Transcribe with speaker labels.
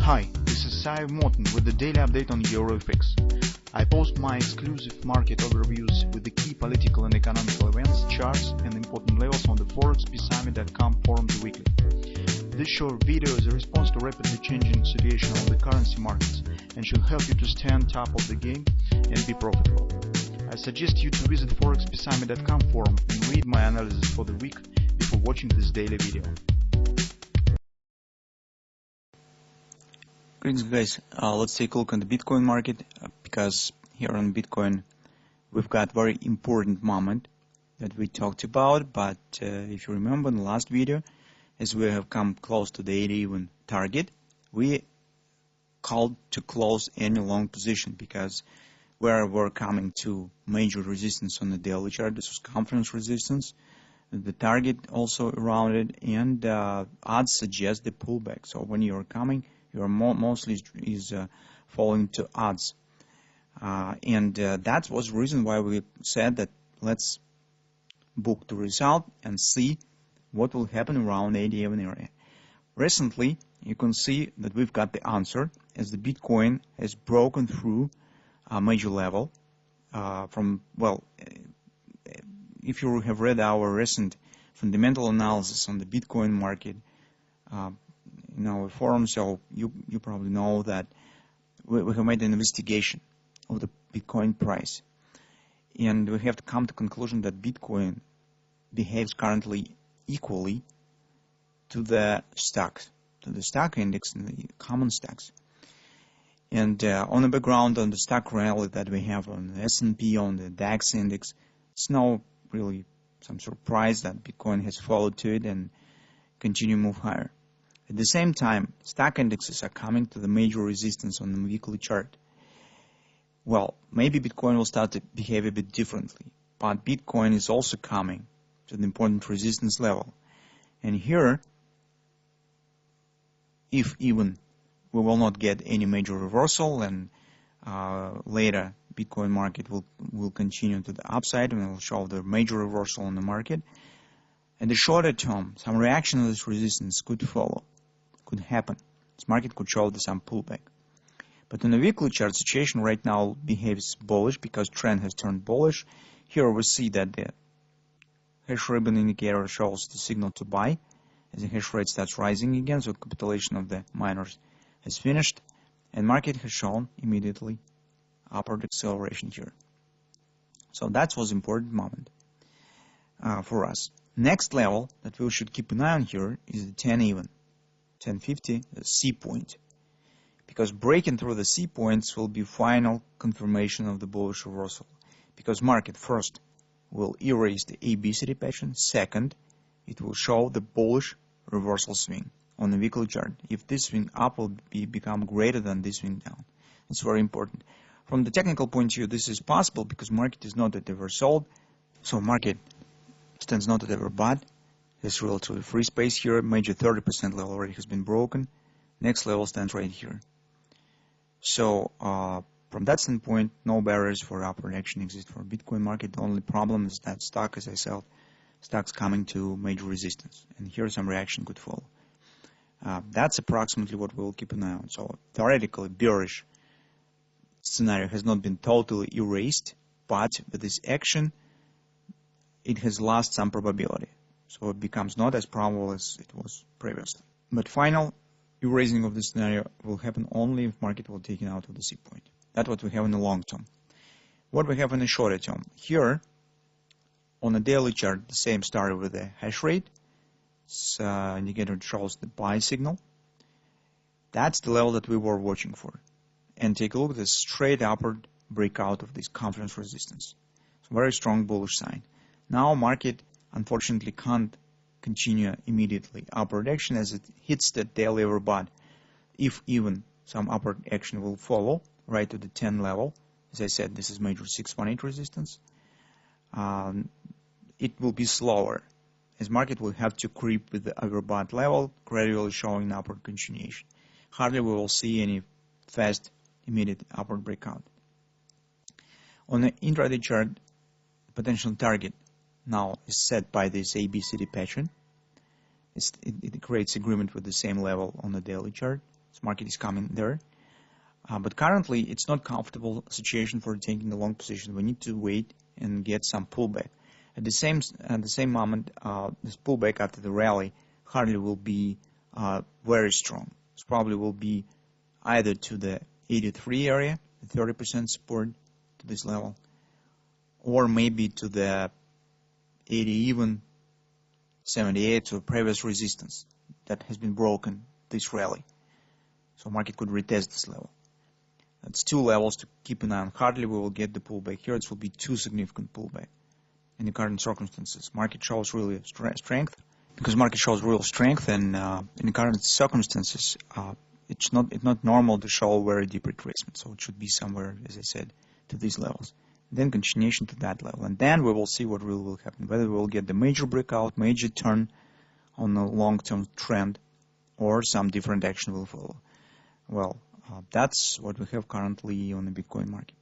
Speaker 1: Hi, this is Sive Morten with the daily update on EuroFX. I post my exclusive market overviews with the key political and economical events, charts, and important levels on the ForexPeaceArmy.com forums weekly. This short video is a response to rapidly changing situation on the currency markets and should help you to stay on top of the game and be profitable. I suggest you to visit ForexPeaceArmy.com forum and read my analysis for the week before watching this daily video.
Speaker 2: Greetings guys, let's take a look on the Bitcoin market because here on Bitcoin we've got very important moment that we talked about, but if you remember in the last video, as we have come close to the 80 even target, we called to close any long position because we're coming to major resistance on the daily chart. This was conference resistance, the target also around it, and odds suggest the pullback. So when you're coming, you're mostly falling to odds, and that was the reason why we said that let's book the result and see what will happen around 87 area. Recently, you can see that we've got the answer as the Bitcoin has broken through a major level if you have read our recent fundamental analysis on the Bitcoin market in our forum, so you probably know that we have made an investigation of the Bitcoin price, and we have to come to the conclusion that Bitcoin behaves currently equally to the stocks, to the stock index and the common stocks. And on the background, on the stock rally that we have on the S&P, on the DAX index, it's no really some surprise that Bitcoin has followed to it and continue to move higher. At the same time, stock indexes are coming to the major resistance on the weekly chart. Well, maybe Bitcoin will start to behave a bit differently, but Bitcoin is also coming to the important resistance level. And here, if even we will not get any major reversal, and later Bitcoin market will continue to the upside and will show the major reversal on the market. In the shorter term, some reaction to this resistance could follow, could happen. This market could show some pullback. But in the weekly chart, situation right now behaves bullish because trend has turned bullish. Here we see that the hash ribbon indicator shows the signal to buy as the hash rate starts rising again, so capitulation of the miners has finished, and market has shown immediately upward acceleration here. So that was important moment for us. Next level that we should keep an eye on here is the 10 even, 1050, the C point, because breaking through the C points will be final confirmation of the bullish reversal, because market first will erase the ABCD pattern, second it will show the bullish reversal swing on the weekly chart. If this swing up will become greater than this swing down, it's very important. From the technical point of view, this is possible because market is not at oversold, so market stands not at overbought. There's relatively free space here. Major 30% level already has been broken. Next level stands right here. So from that standpoint, no barriers for upward action exist for Bitcoin market. The only problem is that stock, as I said, stock's coming to major resistance, and here some reaction could follow. That's approximately what we'll keep an eye on. So theoretically, bearish scenario has not been totally erased, but with this action, it has lost some probability. So it becomes not as probable as it was previously. But final erasing of this scenario will happen only if market will take it out of the C point. That's what we have in the long term. What we have in the shorter term. Here, on the daily chart, the same started with the hash rate. This indicator shows the buy signal. That's the level that we were watching for. And take a look at the straight upward breakout of this conference resistance. It's a very strong bullish sign. Now market unfortunately can't continue immediately upward action as it hits the daily overbought. If even some upward action will follow right to the 10 level, as I said, this is major 618 resistance, it will be slower as market will have to creep with the overbought level, gradually showing an upward continuation. Hardly we will see any fast immediate upward breakout. On the intraday chart, potential target now is set by this ABCD pattern. It creates agreement with the same level on the daily chart. This market is coming there. But currently, it's not comfortable situation for taking the long position. We need to wait and get some pullback. At the same moment, this pullback after the rally hardly will be very strong. It probably will be either to the 83 area, the 30% support to this level, or maybe to the 80, even 78, to a previous resistance that has been broken this rally. So market could retest this level. That's two levels to keep an eye on. Hardly we will get the pullback here. It will be too significant pullback in the current circumstances. Market shows really strength. Because market shows real strength, and in the current circumstances, it's not normal to show very deep retracement. So it should be somewhere, as I said, to these levels. Then continuation to that level, and then we will see what really will happen. Whether we will get the major breakout, major turn on a long-term trend, or some different action will follow. Well, that's what we have currently on the Bitcoin market.